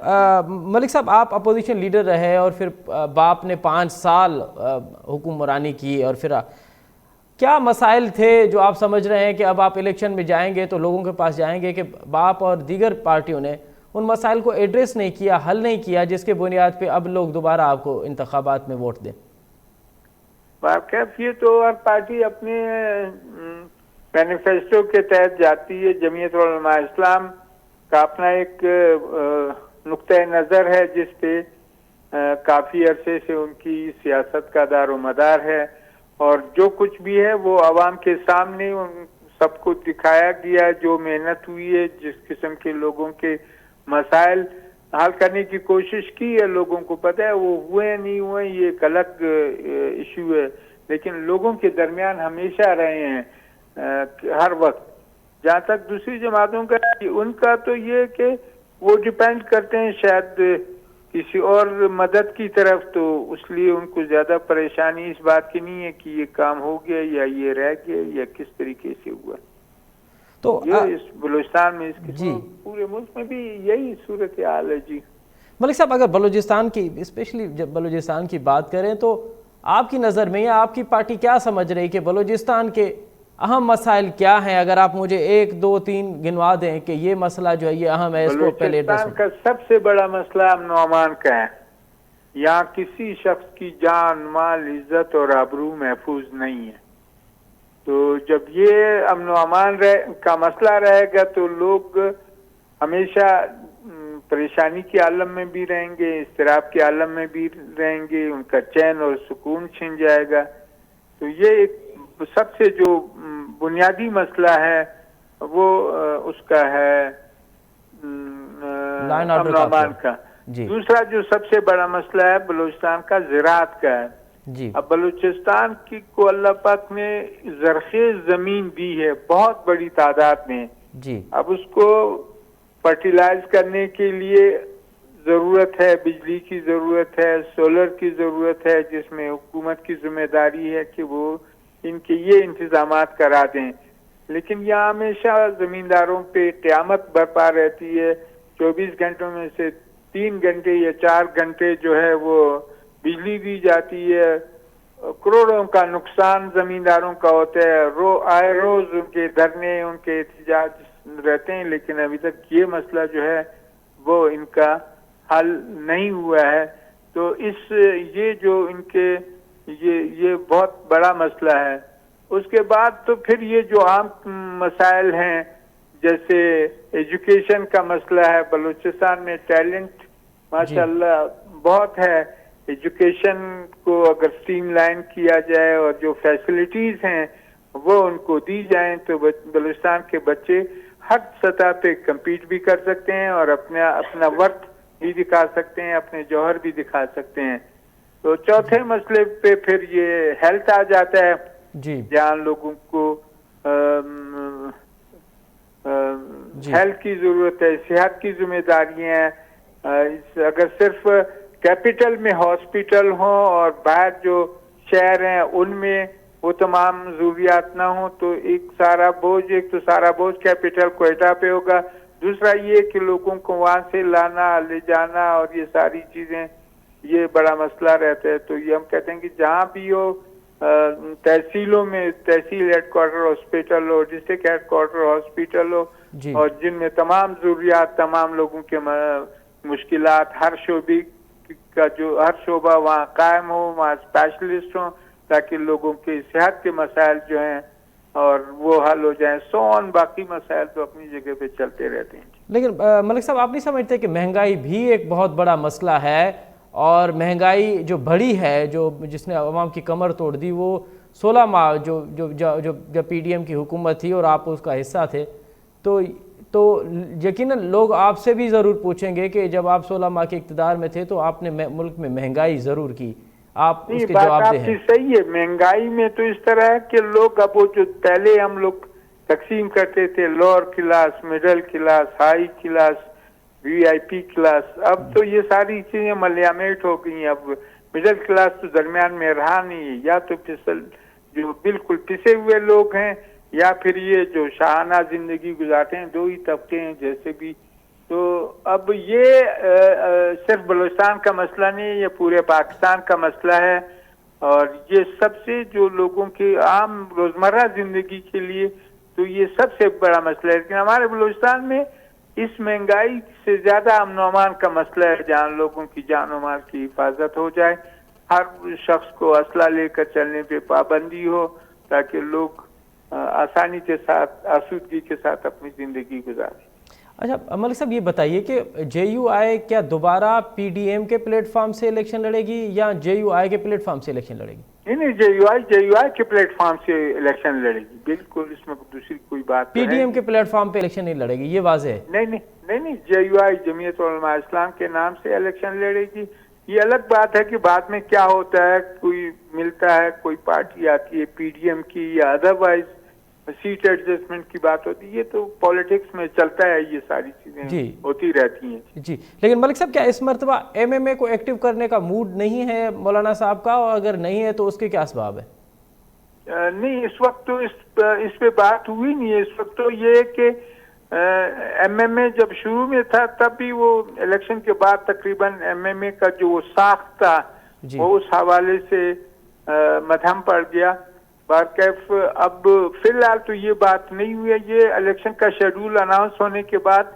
मलिक साहब आप अपोजिशन लीडर रहे और फिर बाप ने 5 साल हुक्मरानी की और फिर क्या मसाइल थे जो आप समझ रहे हैं कि अब आप इलेक्शन में जाएंगे तो लोगों के पास जाएंगे कि बाप और दीगर पार्टियों ने उन मसाइल को एड्रेस नहीं किया हल नहीं किया जिसके बुनियाद पे अब लोग दोबारा आपको इंतखाबात में वोट दें ये तो हर पार्टी अपने मैनिफेस्टो के तहत जाती है जमीयत उलमा इस्लाम کا اپنا ایک نقطۂ نظر ہے جس پہ کافی عرصے سے ان کی سیاست کا دار و مدار ہے، اور جو کچھ بھی ہے وہ عوام کے سامنے ان سب کو دکھایا گیا، جو محنت ہوئی ہے، جس قسم کے لوگوں کے مسائل حل کرنے کی کوشش کی ہے، لوگوں کو پتہ ہے وہ ہوئے نہیں ہوئے، یہ ایک الگ ایشو ہے، لیکن لوگوں کے درمیان ہمیشہ رہے ہیں ہر وقت۔ جہاں تک دوسری جماعتوں کا، ان کا تو یہ کہ وہ ڈیپینڈ کرتے ہیں شاید کسی اور مدد کی طرف، تو اس لیے ان کو زیادہ پریشانی اس بات کی نہیں ہے کہ یہ کام ہو گیا یا یہ رہ گیا یا کس طریقے سے ہوا۔ تو یہ اس بلوچستان میں، اس کے پورے ملک میں بھی یہی صورتحال ہے۔ جی ملک صاحب، اگر بلوچستان کی، اسپیشلی جب بلوچستان کی بات کریں تو آپ کی نظر میں یا آپ کی پارٹی کیا سمجھ رہی کہ بلوچستان کے اہم مسائل کیا ہیں؟ اگر آپ مجھے 1 2 3 گنوا دیں کہ یہ مسئلہ جو ہے یہ اہم ہے، اس کو پہلے بلوچستان کا سب سے بڑا مسئلہ امن و امان کا ہے۔ یہاں کسی شخص کی جان، مال، عزت اور آبرو محفوظ نہیں ہے، تو جب یہ امن و امان کا مسئلہ رہے گا تو لوگ ہمیشہ پریشانی کے عالم میں بھی رہیں گے، اضطراب کے عالم میں بھی رہیں گے، ان کا چین اور سکون چھن جائے گا۔ تو یہ ایک سب سے جو بنیادی مسئلہ ہے وہ اس کا ہے امن و امان کا۔ دوسرا جو سب سے بڑا مسئلہ ہے بلوچستان کا، زراعت کا ہے۔ اب بلوچستان کو اللہ پاک نے زرخیز زمین دی ہے بہت بڑی تعداد میں، اب اس کو فرٹیلائز کرنے کے لیے ضرورت ہے، بجلی کی ضرورت ہے، سولر کی ضرورت ہے، جس میں حکومت کی ذمہ داری ہے کہ وہ ان کے یہ انتظامات کرا دیں، لیکن یہاں ہمیشہ زمینداروں پہ قیامت برپا رہتی ہے۔ 24 گھنٹوں میں سے 3 گھنٹے یا 4 گھنٹے جو ہے وہ بجلی دی جاتی ہے، کروڑوں کا نقصان زمینداروں کا ہوتا ہے، آئے روز ان کے دھرنے، ان کے احتجاج رہتے ہیں، لیکن ابھی تک یہ مسئلہ جو ہے وہ ان کا حل نہیں ہوا ہے۔ تو یہ جو ان کے یہ بہت بڑا مسئلہ ہے۔ اس کے بعد تو پھر یہ جو عام مسائل ہیں، جیسے ایجوکیشن کا مسئلہ ہے، بلوچستان میں ٹیلنٹ ماشاءاللہ بہت ہے، ایجوکیشن کو اگر اسٹریم لائن کیا جائے اور جو فیسلٹیز ہیں وہ ان کو دی جائیں تو بلوچستان کے بچے ہر سطح پہ کمپیٹ بھی کر سکتے ہیں اور اپنا ورک بھی دکھا سکتے ہیں، اپنے جوہر بھی دکھا سکتے ہیں۔ تو چوتھے مسئلے پہ پھر یہ ہیلتھ آ جاتا ہے، جہاں لوگوں کو ہیلتھ کی ضرورت ہے، صحت کی ذمہ داریاں ہیں۔ اگر صرف کیپٹل میں ہاسپٹل ہوں اور باہر جو شہر ہیں ان میں وہ تمام ضروریات نہ ہوں تو ایک تو سارا بوجھ کیپٹل کوئٹہ پہ ہوگا، دوسرا یہ کہ لوگوں کو وہاں سے لانا لے جانا اور یہ ساری چیزیں یہ بڑا مسئلہ رہتا ہے۔ تو یہ ہم کہتے ہیں کہ جہاں بھی ہو، تحصیلوں میں تحصیل ہیڈ کوارٹر ہاسپٹل ہو، ڈسٹرکٹ ہیڈ کوارٹر ہاسپٹل ہو، اور جن میں تمام ضروریات، تمام لوگوں کے مشکلات، ہر شعبے کا جو ہر شعبہ وہاں قائم ہو، وہاں اسپیشلسٹ ہوں تاکہ لوگوں کے صحت کے مسائل جو ہیں اور وہ حل ہو جائیں۔ باقی مسائل تو اپنی جگہ پہ چلتے رہتے ہیں۔ لیکن ملک صاحب، آپ نہیں سمجھتے کہ مہنگائی بھی ایک بہت بڑا مسئلہ ہے؟ اور مہنگائی جو بڑی ہے، جس نے عوام کی کمر توڑ دی، وہ 16 ماہ جو پی ڈی ایم کی حکومت تھی اور آپ اس کا حصہ تھے، تو یقیناً لوگ آپ سے بھی ضرور پوچھیں گے کہ جب آپ 16 ماہ کے اقتدار میں تھے تو آپ نے ملک میں مہنگائی ضرور کی، آپ اس کے جواب دیں۔ بات آپ کی صحیح ہے، مہنگائی میں تو اس طرح ہے کہ لوگ اب وہ جو پہلے ہم لوگ تقسیم کرتے تھے، lower class, middle class, high class, V I P class, اب تو یہ ساری چیزیں ملیامیٹ ہو گئی ہیں۔ اب مڈل کلاس تو درمیان میں رہا نہیں ہے، یا تو جو بالکل پسے ہوئے لوگ ہیں یا پھر یہ جو شاہانہ زندگی گزارتے ہیں، 2 ہی طبقے ہیں جیسے بھی۔ تو اب یہ صرف بلوچستان کا مسئلہ نہیں ہے، یہ پورے پاکستان کا مسئلہ ہے، اور یہ سب سے جو لوگوں کے عام روزمرہ زندگی کے لیے تو یہ سب سے بڑا مسئلہ ہے۔ لیکن ہمارے بلوچستان میں اس مہنگائی سے زیادہ امن و امان کا مسئلہ ہے، جہاں لوگوں کی جان و مال کی حفاظت ہو جائے، ہر شخص کو اسلحہ لے کر چلنے پہ پابندی ہو تاکہ لوگ آسانی کے ساتھ، آسودگی کے ساتھ اپنی زندگی گزاریں۔ اچھا ملک صاحب یہ بتائیے کہ جے یو آئی کیا دوبارہ پی ڈی ایم کے پلیٹ فارم سے الیکشن لڑے گی یا جے یو آئی کے پلیٹ فارم سے الیکشن لڑے گی؟ نہیں جے یو آئی کے پلیٹ فارم سے الیکشن لڑے گی، بالکل، اس میں دوسری کوئی بات پی ڈی ایم کے پلیٹ فارم پہ الیکشن نہیں لڑے گی، یہ واضح ہے؟ نہیں جے یو آئی جمعیت علماء اسلام کے نام سے الیکشن لڑے گی۔ یہ الگ بات ہے کہ بعد میں کیا ہوتا ہے، کوئی ملتا ہے، کوئی پارٹی آتی ہے پی ڈی ایم کی یا ادروائز سیٹ ایڈجسٹمنٹ کی بات ہوتی ہے، یہ تو پالیٹکس میں چلتا ہے، یہ ساری چیزیں ہوتی رہتی ہیں جی۔ لیکن ملک صاحب کیا اس مرتبہ ایم ایم اے کو ایکٹیو کرنے کا موڈ نہیں ہے مولانا صاحب کا، اور اگر نہیں ہے تو اس کے کیا اسباب ہے؟ نہیں، اس وقت تو اس پہ بات ہوئی نہیں ہے۔ اس وقت تو یہ ہے کہ ایم ایم اے جب شروع میں تھا تب بھی وہ الیکشن کے بعد تقریباً ایم ایم اے کا جو وہ ساخت تھا وہ اس حوالے سے مدھم پڑ گیا۔ بارکیف اب فی الحال تو یہ بات نہیں ہوئی ہے، یہ الیکشن کا شیڈول اناؤنس ہونے کے بعد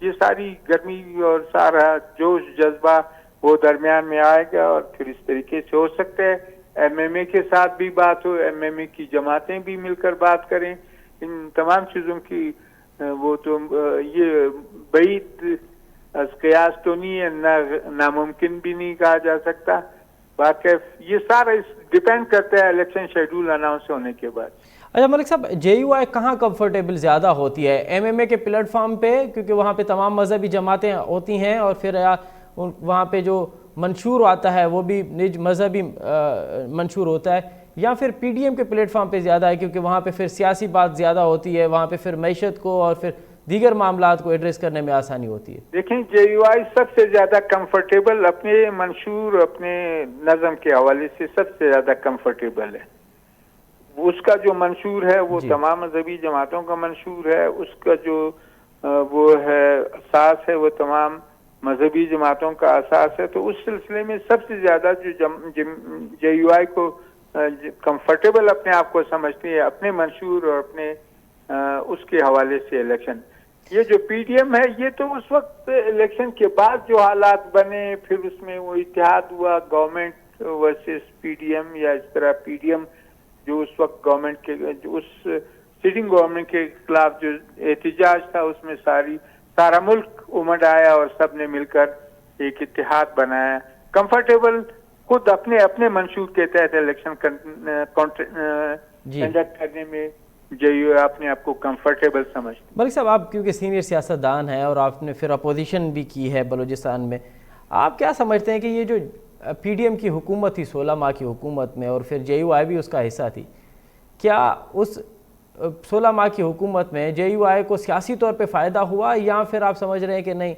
یہ ساری گرمی اور سارا جوش جذبہ وہ درمیان میں آئے گا، اور پھر اس طریقے سے ہو سکتا ہے ایم ایم اے کے ساتھ بھی بات ہو، ایم ایم اے کی جماعتیں بھی مل کر بات کریں، ان تمام چیزوں کی وہ تو یہ بعید از قیاس تو نہیں ہے، ناممکن بھی نہیں کہا جا سکتا۔ باقی یہ سارا ڈیپینڈ کرتا ہے الیکشن شیڈول اناؤنس ہونے کے بعد۔ اچھا ملک صاحب، جے یو آئی کہاں کمفرٹیبل زیادہ ہوتی ہے؟ ایم ایم اے کے پلیٹ فارم پہ، کیونکہ وہاں پہ تمام مذہبی جماعتیں ہوتی ہیں، اور پھر وہاں پہ جو منشور آتا ہے وہ بھی نج مذہبی منشور ہوتا ہے، یا پھر پی ڈی ایم کے پلیٹ فارم پہ زیادہ ہے کیونکہ وہاں پہ پھر سیاسی بات زیادہ ہوتی ہے، وہاں پہ پھر معیشت کو اور پھر دیگر معاملات کو ایڈریس کرنے میں آسانی ہوتی ہے؟ دیکھیں، جے یو آئی سب سے زیادہ کمفرٹیبل اپنے منشور، اپنے نظم کے حوالے سے سب سے زیادہ کمفرٹیبل ہے۔ اس کا جو منشور ہے وہ تمام مذہبی جماعتوں کا منشور ہے، اس کا جو وہ ہے اساس ہے وہ تمام مذہبی جماعتوں کا اساس ہے، تو اس سلسلے میں سب سے زیادہ جو جے یو آئی کو کمفرٹیبل اپنے آپ کو سمجھتی ہے اپنے منشور اور اپنے اس کے حوالے سے الیکشن۔ یہ جو پی ڈی ایم ہے یہ تو اس وقت الیکشن کے بعد جو حالات بنے، پھر اس میں وہ اتحاد ہوا government versus P D M, یا اس طرح پی ڈی ایم جو اس وقت گورنمنٹ کے جو اس سٹنگ گورنمنٹ کے خلاف جو احتجاج تھا اس میں سارا ملک امڈ آیا اور سب نے مل کر ایک اتحاد بنایا۔ کمفرٹیبل خود اپنے منشور کے تحت الیکشن کنڈکٹ کرنے میں جو اپنے آپ کو کمفرٹیبل سمجھتے۔ ملک صاحب، آپ کیونکہ سینئر سیاستدان ہیں اور آپ نے پھر اپوزیشن بھی کی ہے بلوچستان میں، آپ کیا سمجھتے ہیں کہ یہ جو پی ڈی ایم کی حکومت تھی 16 ماہ کی حکومت میں، اور پھر جے یو آئی بھی اس کا حصہ تھی، کیا اس 16 ماہ کی حکومت میں جے یو آئی کو سیاسی طور پہ فائدہ ہوا، یا پھر آپ سمجھ رہے ہیں کہ نہیں،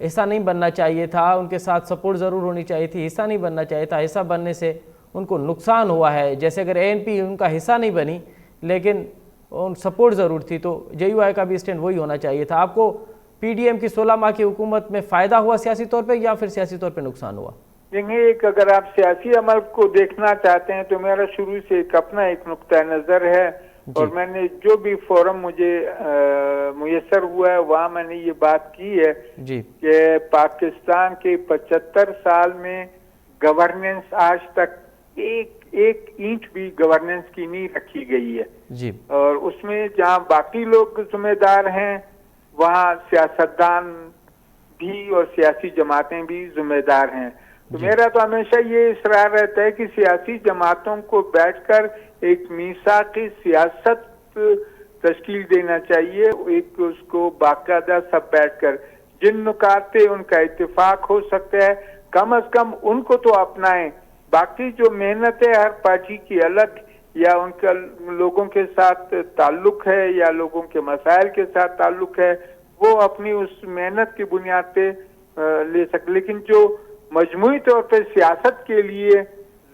حصہ نہیں بننا چاہیے تھا، ان کے ساتھ سپورٹ ضرور ہونی چاہیے تھی، حصہ نہیں بننا چاہیے تھا، حصہ بننے سے ان کو نقصان ہوا ہے؟ جیسے اگر اے این پی ان کا حصہ نہیں بنی لیکن ان سپورٹ ضرور تھی، تو جے یو آئی کا بھی اسٹینڈ وہی ہونا چاہیے تھا۔ آپ کو پی ڈی ایم کی 16 ماہ کی حکومت میں فائدہ ہوا سیاسی طور پہ، یا پھر سیاسی طور پہ نقصان ہوا؟ دیکھیں، اگر آپ سیاسی عمل کو دیکھنا چاہتے ہیں تو میرا شروع سے اپنا ایک نقطہ نظر ہے، اور میں نے جو بھی فورم مجھے میسر ہوا ہے وہاں میں نے یہ بات کی ہے کہ پاکستان کے 75 سال میں گورننس آج تک ایک اینٹ بھی گورننس کی نہیں رکھی گئی ہے، اور اس میں جہاں باقی لوگ ذمہ دار ہیں وہاں سیاستدان بھی اور سیاسی جماعتیں بھی ذمہ دار ہیں۔ تو میرا تو ہمیشہ یہ اصرار رہتا ہے کہ سیاسی جماعتوں کو بیٹھ کر ایک میثاق سیاست تشکیل دینا چاہیے، ایک اس کو باقاعدہ سب بیٹھ کر جن نکات پہ ان کا اتفاق ہو سکتا ہے کم از کم ان کو تو اپنائیں، باقی جو محنت ہے ہر پارٹی کی الگ، یا ان کا لوگوں کے ساتھ تعلق ہے یا لوگوں کے مسائل کے ساتھ تعلق ہے، وہ اپنی اس محنت کی بنیاد پہ لے سکتے، لیکن جو مجموعی طور پہ سیاست کے لیے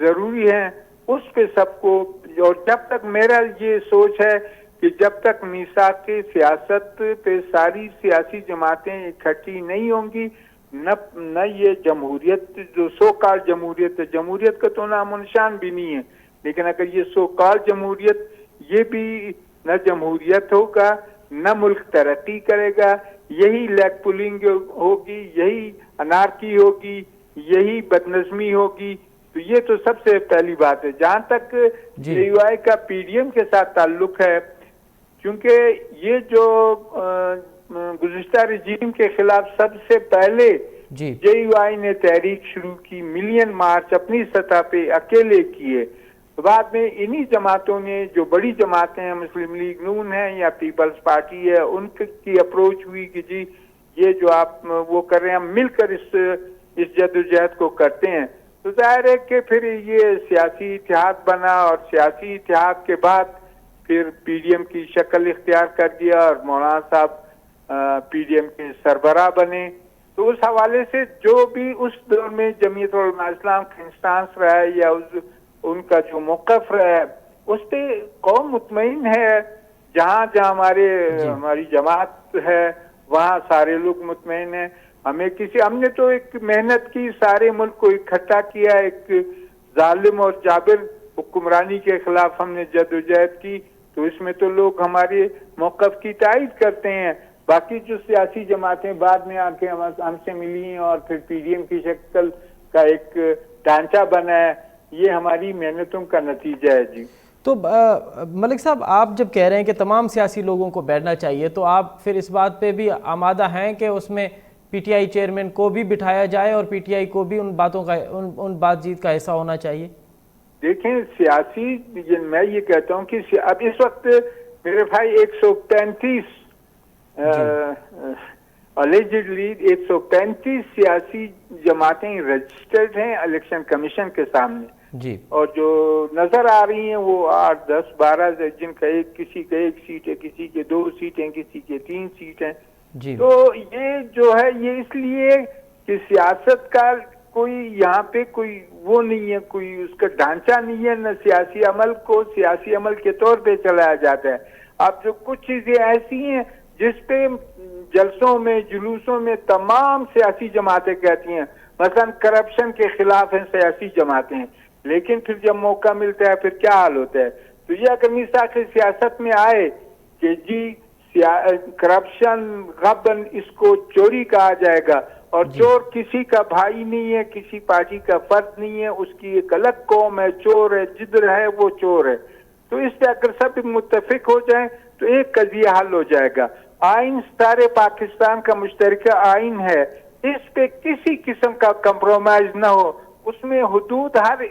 ضروری ہے اس پہ سب کو، اور جب تک میرا یہ سوچ ہے کہ جب تک میثاق سیاست پہ ساری سیاسی جماعتیں اکٹھی نہیں ہوں گی، نہ یہ جمہوریت جو سو کال جمہوریت ہے، جمہوریت کا تو نام و نشان بھی نہیں ہے، لیکن اگر یہ سو کال جمہوریت یہ بھی نہ جمہوریت ہوگا نہ ملک ترقی کرے گا، یہی لیگ پولنگ ہوگی، یہی انارکی ہوگی، یہی بدنظمی ہوگی، تو یہ تو سب سے پہلی بات ہے۔ جہاں تک جے یو آئی کا پی ڈی ایم کے ساتھ تعلق ہے، کیونکہ یہ جو गुज़िश्ता रजीम के खिलाफ सबसे पहले जी JUI ने तहरीक शुरू की, मिलियन मार्च अपनी सतह पे अकेले किए। बाद में इन्हीं जमातों ने, जो बड़ी जमातें हैं, मुस्लिम लीग नून है या पीपल्स पार्टी है, उनकी अप्रोच हुई कि जी ये जो आप वो कर रहे हैं, हम मिलकर इस जद्दोजहद को करते हैं। तो जाहिर है कि फिर ये सियासी इत्तेहाद बना और सियासी इत्तेहाद के बाद फिर PDM की शक्ल इख्तियार कर दिया और मौलाना साहब PDM के सरबराह बने। तो उस हवाले से जो भी उस दौर में जमीयत उलमा इस्लाम का इंस्टांस रहा है या उनका जो मौक़िफ़ रहा है, उस पे कौम मुतमईन है। जहाँ जहाँ हमारी जमात है वहाँ सारे लोग मुतमईन हैं। हमने तो एक मेहनत की, सारे मुल्क को इकट्ठा किया, एक जालिम और जाबिर हुक्मरानी के खिलाफ हमने जद्दोजहद की, तो इसमें तो लोग हमारे मौक़िफ़ की तायीद करते हैं। बाकी जो सियासी जमातें बाद में आके हमसे मिली हैं और फिर PDM की शक्ल का एक ढांचा बना है, ये हमारी मेहनतों का नतीजा है जी। तो मलिक साहब, आप जब कह रहे हैं कि तमाम सियासी लोगों को बैठना चाहिए, तो आप फिर इस बात पे भी आमादा हैं कि उसमें PTI चेयरमैन को भी बिठाया जाए और PTI को भी उन बातचीत का हिस्सा होना चाहिए? देखें, सियासी, मैं ये कहता हूँ कि अब इस वक्त मेरे भाई 135 अलेजिडली 135 सियासी जमातें रजिस्टर्ड हैं इलेक्शन कमीशन के सामने जी, और जो नजर आ रही हैं वो 8, 10, 12, जिनका किसी का 1 सीट है, किसी के 2 सीटें, किसी के 3 सीट हैं जी। तो ये जो है, ये इसलिए कि सियासत का कोई यहाँ पे कोई वो नहीं है, कोई उसका ढांचा नहीं है, न सियासी अमल को सियासी अमल के तौर पे चलाया जाता है। अब जो कुछ चीजें ऐसी हैं जिसपे जलसों में, जुलूसों में तमाम सियासी जमातें कहती हैं, मसलन करप्शन के खिलाफ हैं सियासी जमातें, लेकिन फिर जब मौका मिलता है फिर क्या हाल होता है। तो ये अगर मिसाल सियासत में आए कि जी करप्शन, गबन, इसको चोरी कहा जाएगा और चोर किसी का भाई नहीं है, किसी पार्टी का फर्द नहीं है, उसकी एक अलग कौम है, चोर है, जिधर है वो चोर है। तो इस पे अगर सब मुत्तफिक हो जाए तो एक कजिया हल हो जाएगा। आइन सारे पाकिस्तान का मुश्तरका आइन है, इस पे किसी किस्म का कंप्रोमाइज ना हो। उसमें हुदूद, हर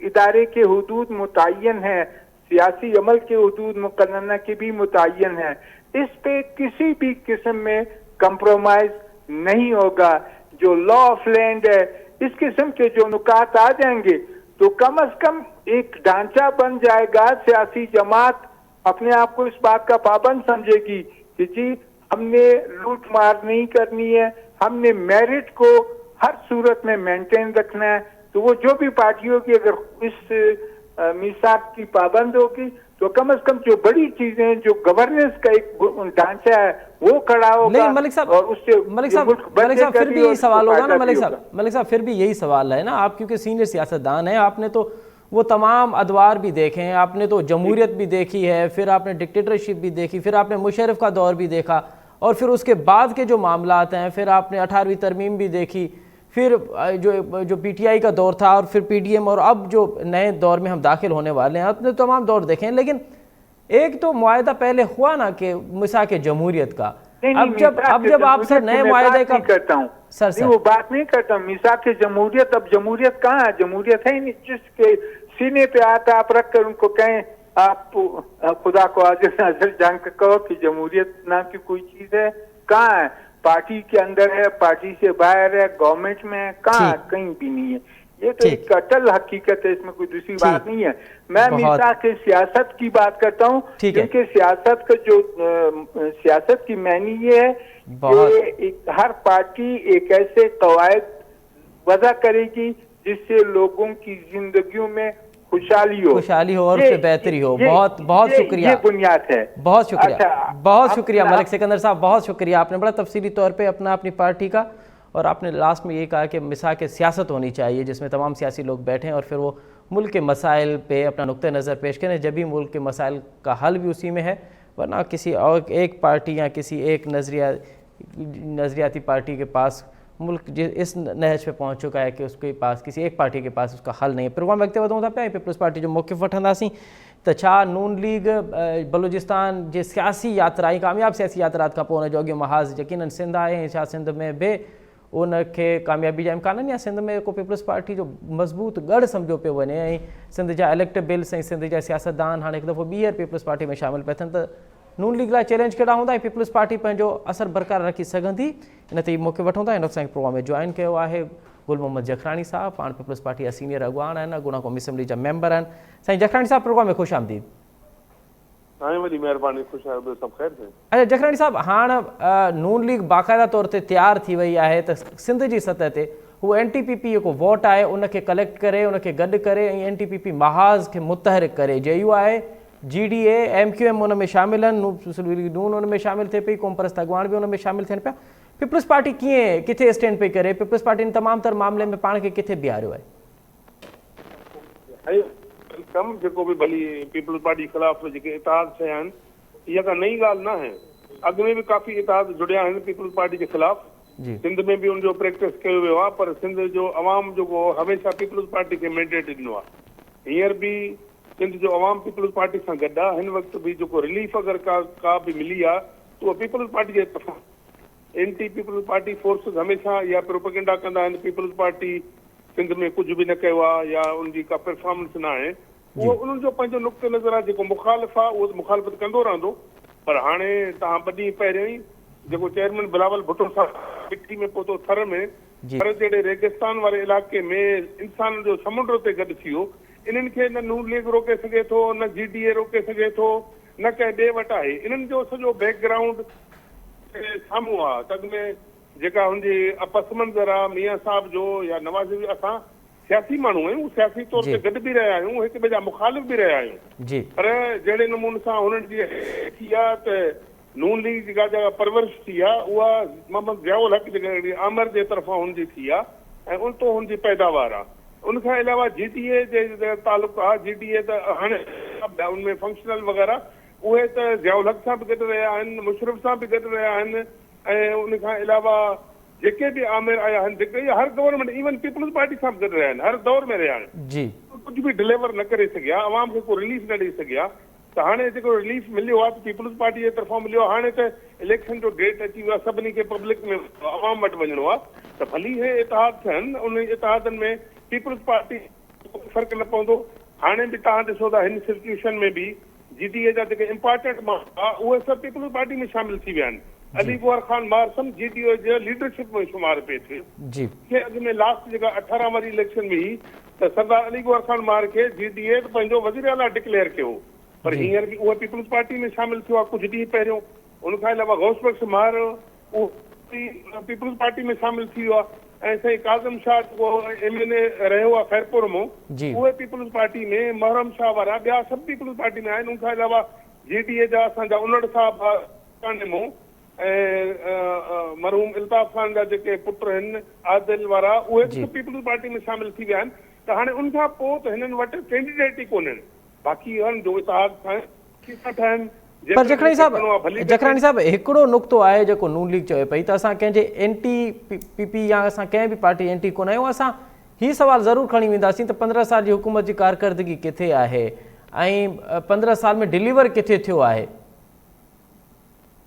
इदारे के हुदूद मुतय्यन है, सियासी अमल के हुदूद मुकन्नना के भी मुतय्यन है। इस पे किसी भी किस्म में कंप्रोमाइज नहीं होगा। जो लॉ ऑफ लैंड है, इस किस्म के जो नुकात आ जाएंगे तो कम अज कम एक ढांचा बन जाएगा। सियासी जमात अपने आप को इस बात का पाबंद समझेगी कि जी हमने लूट मार नहीं करनी है, हमने मेरिट को हर सूरत में मेंटेन रखना है। तो वो जो भी पार्टी होगी अगर इस मीसाक की पाबंद होगी तो कम से कम जो बड़ी चीजें, जो गवर्नेंस का एक ढांचा है वो खड़ा होगा। नहीं मलिक साहब, और उससे मलिक साहब फिर भी यही सवाल होगा ना मलिक साहब फिर भी यही सवाल है ना, आप क्योंकि सीनियर सियासतदान हैं, आपने तो वो तमाम अदवार भी देखे हैं, आपने तो जमहूरियत भी देखी है, फिर आपने डिक्टेटरशिप भी देखी, फिर आपने मुशर्रफ का दौर भी देखा, और फिर उसके बाद के जो मामलात हैं, फिर आपने 18वीं तरमीम भी देखी, फिर जो PTI का दौर था, और फिर PDM, और अब जो नए दौर में हम दाखिल होने वाले हैं, आपने तमाम दौर देखे हैं। लेकिन एक तो मुआहदा पहले हुआ ना कि मिसाक जमहूरियत का, अब जब आप सर नए मुआहदे का करता हूँ सर वो बात नहीं करता हूँ मिसाक जमहूरियत। अब जमहूरियत कहाँ है? जमहूरियत है ही नहीं। जिसके सीने पे आता आप रख कर उनको कहें आप खुदा को हाजिर नाज़िर जान कर कहो कि जमहूरियत नाम की कोई चीज है, कहाँ है? पार्टी के अंदर है, पार्टी से बाहर है, गवर्नमेंट में है, कहाँ? कहीं भी नहीं है। ये तो एक अटल हकीकत है, इसमें कोई दूसरी बात नहीं है। मैं मिसाक सियासत की बात करता हूँ, क्योंकि सियासत का जो सियासत की मैनी ये है कि हर पार्टी एक ऐसे कवायद वज़ा करेगी जिससे लोगों की जिंदगियों में खुशहाली हो और उससे बेहतरी हो। बहुत शुक्रिया, ये बुनियाद है। बहुत शुक्रिया, बहुत शुक्रिया मलिक सिकंदर साहब, बहुत शुक्रिया। आपने बड़ा तफसीली तौर पे अपनी पार्टी का, और आपने लास्ट में ये कहा कि मिसाक सियासत होनी चाहिए जिसमें तमाम सियासी लोग बैठें और फिर वो मुल्क के मसाइल पे अपना नुक्ते नज़र पेश करें, जब भी मुल्क के मसाइल का हल भी उसी में है, वरना किसी और एक पार्टी या किसी एक नज़रियाती पार्टी के पास मुल्क इस नहज पे पहुंच चुका है कि उसके पास किसी एक पार्टी के पास उसका हल नहीं है। प्रोग्राम वक्त पीपल्स पार्टी जो मौक़िफ़ वठंदासीं त छा नून लीग बलूचिस्तान जे सियासी यात्रा ऐं कामयाबु सियासी यात्रा खां पोइ हुनजो अॻियो महाज़ यकीनन सिंध आहे, ऐं छा सिंध में बि उनखे कामयाबी जा इम्कान या सिंध में को पीपल्स पार्टी जो मज़बूत गढ़ सम्झो पियो वञे ऐं सिंध जा इलेक्टेबल्स ऐं सिंध जा सियासतदान हाणे हिकु दफ़ो ॿीहर पीपल्स पार्टी में शामिलु पिया थियनि, त नून लीग लाइ चैलेंज कहिड़ा हूंदा ऐं पीपल्स पार्टी पंहिंजो असर बरक़रार रखी सघंदी? इन ते मौक़े वठूं था। हिन वक़्तु असांखे प्रोग्राम में जॉइन कयो आहे गुल मोहम्मद जखरानी साहब, पाण पीपल्स पार्टी जा सीनियर अॻवान आहिनि, अॻूणा क़ौमी असेंबली जा मेंबर आहिनि। साईं जखरानी साहब, प्रोग्राम में ख़ुशि आमदीद। वॾी महिरबानी, ख़ुशि आहियो, सभु ख़ैर थिए। अच्छा जखरानी साहब, हाणे नून लीग बाक़ाइदा तौर ते तयारु थी वई आहे त सिंध जी सतह ते हू NTPP जेको वोट आहे उनखे कलेक्ट करे, उनखे गॾु करे ऐं NTPP महाज़ खे मुतहरिक करे। JU आहे, GDA, MQM उन में शामिल आहिनि, नून उन में शामिल थिए पई, क़ौम परस्त अॻवान बि उन में शामिल थियनि पिया। पीपल्स पार्टी कीअं किथे स्टैंड पई करे? पीपल्स पार्टी इन तमामु तर मामले में पाण खे किथे बीहारियो आहे? कम जेको बि भली पीपल्स पार्टी ख़िलाफ़ जेके इतिहाद थिया आहिनि, इहा का नई ॻाल्हि न आहे। अॻु में बि काफ़ी इतिहाद जुड़िया आहिनि पीपल्स पार्टी जे ख़िलाफ़। सिंध में बि उनजो प्रैक्टिस कयो वियो आहे, पर सिंध जो अवाम जेको हमेशह पीपल्स पार्टी खे मैंडेट ॾिनो आहे। हींअर बि सिंध जो अवाम पीपल्स पार्टी सां गॾु आहे। हिन वक़्तु बि जेको रिलीफ अगरि का बि मिली आहे त उहा पीपल्स पार्टी जे तरफ़ां। एंटी पीपल्स पार्टी फोर्सिस हमेशह इहा प्रोपेगेंडा कंदा आहिनि पीपल्स पार्टी सिंध में कुझु बि न कयो आहे या उनजी का परफॉर्मेंस न आहे। उहो उन्हनि जो पंहिंजो नुक़्ते नज़र आहे, जेको मुखालिफ़ आहे उहो मुखालिफ़त कंदो रहंदो। पर हाणे तव्हां ॿ ॾींहं पहिरियों ई जेको चेयरमैन बिलावल भुट्टो साहब मिट्टी में पहुतो थर में, थर जहिड़े रेगिस्तान वारे इलाइक़े में इंसान जो समुंड ते गॾु थी वियो। इन्हनि खे न नून लीग रोके सघे थो, न GDA रोके सघे थो, न कंहिं ॿिए वटि आहे। इन्हनि जो सॼो बैकग्राउंड साम्हूं आहे। तग में जेका हुनजी पस मंज़र आहे मियां साहब जो या नवाज़ शरीफ़, असां सियासी माण्हू आहियूं, सियासी तौर ते गॾु बि रहिया आहियूं, हिक ॿिए जा मुखालिफ़ बि रहिया आहियूं। पर जहिड़े नमूने सां हुननि जी थी आहे त नून लीग जेका जॻह परवरिश थी आहे उहा मोहम्मद ज़ियाउल हक़ जेका आमर जे तरफ़ां हुनजी थी आहे ऐं उल्टो हुनजी पैदावार आहे। उनखां अलावा GDA जे तालुक़ु आहे। GDA त हाणे उनमें फंक्शनल वग़ैरह उहे त ज़ियाउल हक़ सां बि गॾु रहिया आहिनि, मुशरफ सां बि गॾु रहिया आहिनि ऐं उनखां अलावा जेके बि आमिर आया आहिनि, जेके हर गवर्नमेंट इवन पीपल्स पार्टी सां बि गॾु रहिया आहिनि, हर दौर में रहिया आहिनि। कुझु बि डिलीवर न करे सघिया, अवाम खे को रिलीफ न ॾेई सघिया। त हाणे जेको रिलीफ मिलियो आहे त पीपल्स पार्टी जे तरफ़ां मिलियो आहे। हाणे त इलेक्शन जो डेट अची वियो आहे, सभिनी खे पब्लिक में अवाम वटि वञिणो आहे। त भली हे इतिहाद थियनि, उन इतिहादनि में पीपल्स पार्टी फ़र्क़ु न पवंदो। हाणे बि तव्हां ॾिसो था हिन सिचुएशन में बि GDA जा जेके इम्पोर्टेंट माण्हू आहे उहे सभु पीपल्स पार्टी में शामिल थी विया आहिनि। अली गौहर खान मारसम GDA जे लीडरशिप में शुमार पिए थियो। अॻु में लास्ट जेका 18 वारी इलेक्शन में ही त सरदार अली गौहर खान मार खे GDA पंहिंजो वज़ीर आला डिक्लेयर कयो, पर हींअर बि उहा पीपल्स पार्टी में शामिल थियो आहे कुझु ॾींहं पहिरियों। उनखां अलावा गौस बख्श मार उहो पीपल्स पार्टी में शामिल थी वियो आहे। ऐं साईं काज़म शाह जेको MLA रहियो आहे खैरपुर मां, उहे पीपल्स पार्टी में, महरम शाह वारा ॿिया सभु पीपल्स पार्टी में आहिनि। उनखां अलावा GDA जा असांजा उनड़ साहब मां ऐं मरहूम इल्ताफ़ खान जा जेके पुट आहिनि आदिल वारा, उहे बि पीपल्स पार्टी में शामिल थी विया आहिनि। त हाणे उनखां पोइ त हिननि वटि कैंडिडेट ई कोन्हनि। बाक़ी जो इतिहाद ठाहिनि। पर जखरानी साहब हिकिड़ो नुक़्तो आहे जेको नून लीग चवे पई त असां कंहिंजे NTPP या असां कंहिं बि पार्टी एंटी कोन आहियूं। असां हीउ सवाल ज़रूरु खणी वेंदासीं त 15 साल जी हुकूमत जी कारकर्दगी किथे आहे ऐं 15 साल में डिलीवर किथे थियो आहे।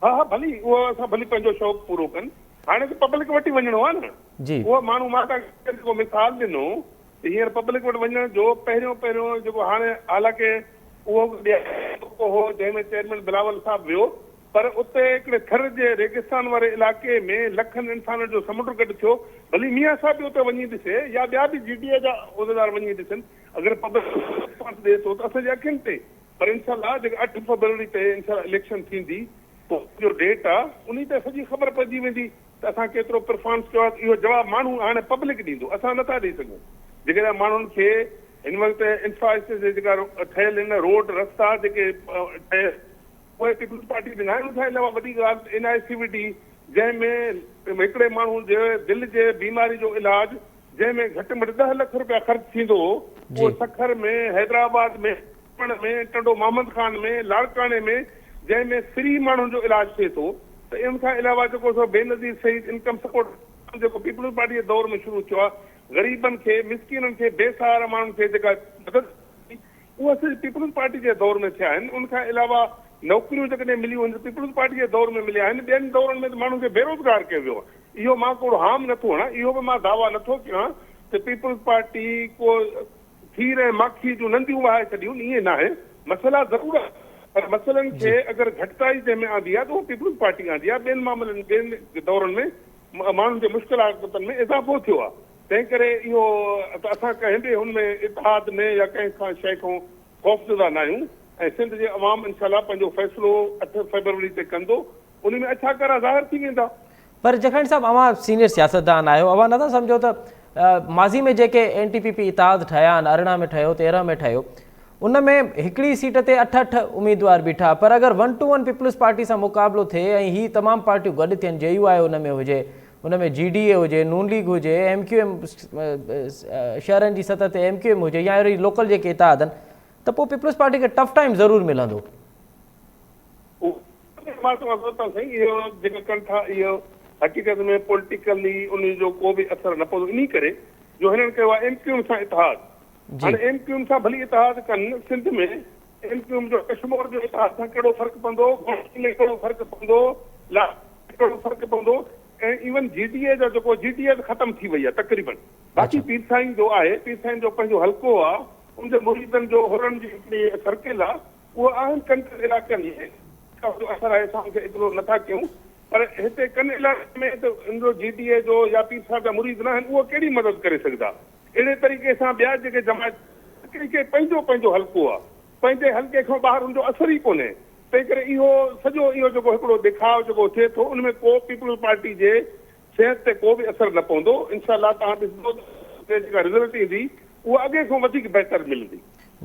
हा भली उहो असां भली पंहिंजो शौक़ु पूरो कनि। हाणे त पब्लिक वटि वञिणो आहे न। उहो माण्हू मां तव्हांखे जेको मिसाल ॾिनो हींअर पब्लिक वटि वञण जो पहिरियों जेको हाणे हालांकि उहो हो जंहिंमें चेयरमैन बिलावल साहब वियो, पर उते हिकिड़े थर जे रेगिस्तान वारे इलाइक़े में लखनि इंसाननि जो समुंड गॾु थियो। भली मियां साहब बि उते वञी ॾिसे या ॿिया बि GDA जा उहिदेदार वञी ॾिसनि, अगरि पब्लिक ॾिए थो त असांजे अखियुनि ते। पर इनशाला जेके 8 फरवरी ते इनशाला इलेक्शन थींदी, पोइ जो डेट आहे उन ते सॼी ख़बर पइजी वेंदी त असां केतिरो परफॉर्मेंस कयो आहे। इहो जवाबु माण्हू हाणे पब्लिक ॾींदो, असां नथा ॾेई सघूं। जेकॾहिं माण्हुनि खे हिन वक़्तु इंफ्रास्ट्रक्चर जेका ठहियल आहिनि, रोड रस्ता जेके ठहियल, उहे पीपल्स पार्टी ॾिना आहिनि। उनखां अलावा वॾी ॻाल्हि NICVD, जंहिंमें हिकिड़े माण्हू जे दिलि जे बीमारी जो इलाज जंहिंमें घटि में घटि 10 लख रुपया ख़र्चु थींदो हो, उहो सखर में, हैदराबाद में, टंडो मोहम्मद खान में, लाड़काने में, जंहिंमें फ्री माण्हुनि जो इलाज थिए थो। त इनखां अलावा जेको बेनज़ीर शहीद इनकम सपोर्ट जेको पीपल्स पार्टी जे दौर में शुरू थियो आहे, ग़रीबनि खे, मिसकिननि खे, बेसहारा माण्हुनि खे जेका मदद उहा सिर्फ़ु पीपल्स पार्टी जे दौर में थिया आहिनि। उनखां अलावा नौकरियूं जेकॾहिं मिलियूं आहिनि पीपल्स पार्टी जे दौर में मिलिया आहिनि। ॿियनि दौरनि में त माण्हुनि खे बेरोज़गार कयो वियो आहे। इहो मां को हार्म नथो हणां, इहो बि मां दावा नथो कयां त पीपल्स पार्टी को खीर ऐं माखी जूं नंदियूं वहाए छॾियूं, ईअं न आहे। मसइला ज़रूरु आहे, पर मसइलनि खे अगरि घटिताई जंहिंमें आंदी आहे त उहो पीपल्स पार्टी आंदी आहे। ॿियनि मामलनि ॿियनि दौरनि में माण्हुनि जे मुश्किलातुनि में इज़ाफ़ो थियो आहे। तंहिं करे इहो असां कंहिं बि हुनमें इतिहाद में या कंहिं खां शइ खां ख़ौफ़ज़दा न आहियूं। ऐं सिंध जे अवाम इनशाला पंहिंजो फ़ैसिलो 8 फरवरी ते कंदो, उन में अछा करा ज़ाहिर थी वेंदा। पर जखण साहब अवां सीनियर सियासतदान आहियो, अवां नथा सम्झो त माज़ी में जेके NTPP इतिहाद ठहिया आहिनि, 18 में ठहियो, 13 में ठहियो, उन में हिकिड़ी सीट ते 8 उम्मीदवार बीठा। पर अगरि 1 to 1 पीपल्स पार्टी सां मुक़ाबिलो थिए ऐं ही तमामु पार्टियूं गॾु थियनि, JUI उन में हुजे, उन में GDA हुजे, नून लीग हुजे, MQM शहरनि जी सतह ते MQM हुजे, या अहिड़ी लोकल जेके इतिहाद आहिनि, त पोइ पीपल्स पार्टी खे टफ टाइम ज़रूरु मिलंदो। मां तव्हां साईं इहो जेके कनि था इहो हक़ीक़त में पॉलिटिकली उन जो को बि असरु न पवंदो, इन करे जो हिननि कयो आहे MQM सां इतिहाद। हाणे MQM सां भली इतिहाद कनि, सिंध में MQM जो कश्मीर जो इतिहाद सां कहिड़ो फ़र्क़ु पवंदो, में कहिड़ो फ़र्क़ु पवंदो, कहिड़ो फ़र्क़ु पवंदो। ऐं इवन GDA जो जेको GDA ख़तमु थी वई आहे तक़रीबन। बाक़ी पीर साईं जो आहे, पीर साईं जो पंहिंजो हल्को आहे, उनजे मुरीदनि जो हुरनि जी हिकिड़ी सर्किल आहे, उहो आहिनि कनि इलाइक़नि में जो असरु आहे असांखे एतिरो नथा कयूं। पर हिते कनि इलाइक़े में त उनजो GDA जो या पीर साहिब जा मुरीद न आहिनि, उहो कहिड़ी मदद करे सघंदा। अहिड़े तरीक़े सां ॿिया जेके जमायत कंहिंखे पंहिंजो पंहिंजो हल्को आहे, पंहिंजे हल्के खां ॿाहिरि उनजो असरु ई कोन्हे। तंहिं करे इहो सॼो इहो जेको हिकिड़ो ॾेखाव जेको थिए थो, उन में को पीपल्स पार्टी जे सिहत ते को बि असरु न पवंदो। इनशाला तव्हां ॾिसंदो जेका रिज़ल्ट ईंदी उहा अॻे खां वधीक बहितर मिलंदी।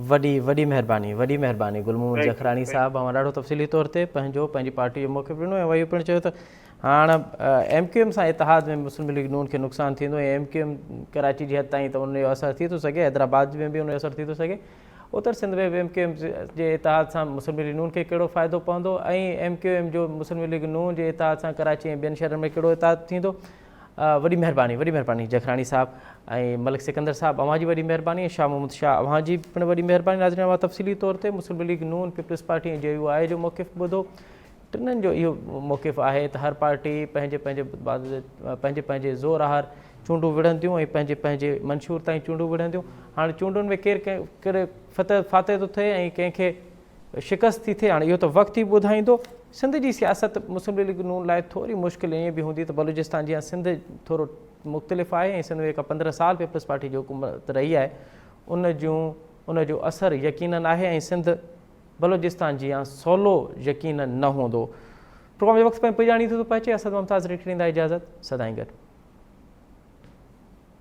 वॾी महिरबानी गुलमोहन जखरानी साहब, अवां ॾाढो तफ़सीली तौर ते पंहिंजी पार्टी जो मौक़िफ़ ॾिनो ऐं वरी पिणु चयो त हाणे MQM सां इतिहाद में मुस्लिम लीग नून खे नुक़सानु थींदो ऐं MQM कराची जी हद ताईं त उनजो असरु थी थो सघे, हैदराबाद में बि उनजो असरु थी थो सघे, उत्तर सिंध में बि MQM जे इतिहाद सां मुस्लिम लीग नून खे कहिड़ो फ़ाइदो पवंदो ऐं MQM जो मुस्लिम लीग नून जे इतिहाद सां कराची ऐं ॿियनि शहरनि में कहिड़ो इतिहाद थींदो। वॾी महिरबानी जखरानी साहब ऐं मलिक सिकंदर साहब, अवां जी वॾी महिरबानी ऐं शाह मोहम्मद शाह अवां जी पिणु वॾी महिरबानी। नाज़रीन, अवां तफ़सीली तौर ते मुस्लिम लीग नून, पीपल्स पार्टी ऐं JUI जो मौक़िफ़ ॿुधो। टिन्हनि जो इहो मौक़िफ़ आहे त हर पार्टी पंहिंजे ज़ोर आहार चूंडूं विढ़ंदियूं ऐं पंहिंजे मंशूर ताईं चूंडूं विढ़ंदियूं। हाणे चूंडुनि में केरु फातह थो थिए ऐं कंहिंखे शिकस्त थी थिए, हाणे इहो त वक़्तु ई ॿुधाईंदो। सिंध जी सियासत मुस्लिम लीग नून लाइ थोरी मुश्किल ईअं बि हूंदी त बलूचिस्तान जीअं सिंध थोरो मुख़्तलिफ़ आहे ऐं सिंध में 15 साल पीपल्स पार्टी जी हुकूमत रही आहे, उनजो असरु यकीनन आहे ऐं सिंध बलूचिस्तान जीअं सवलो यकीनन न हूंदो। प्रोग्राम जे वक़्तु पुॼाणी थो पहुचे। असद मुमताज़ ॾींदा इजाज़त, सदाईं गॾु।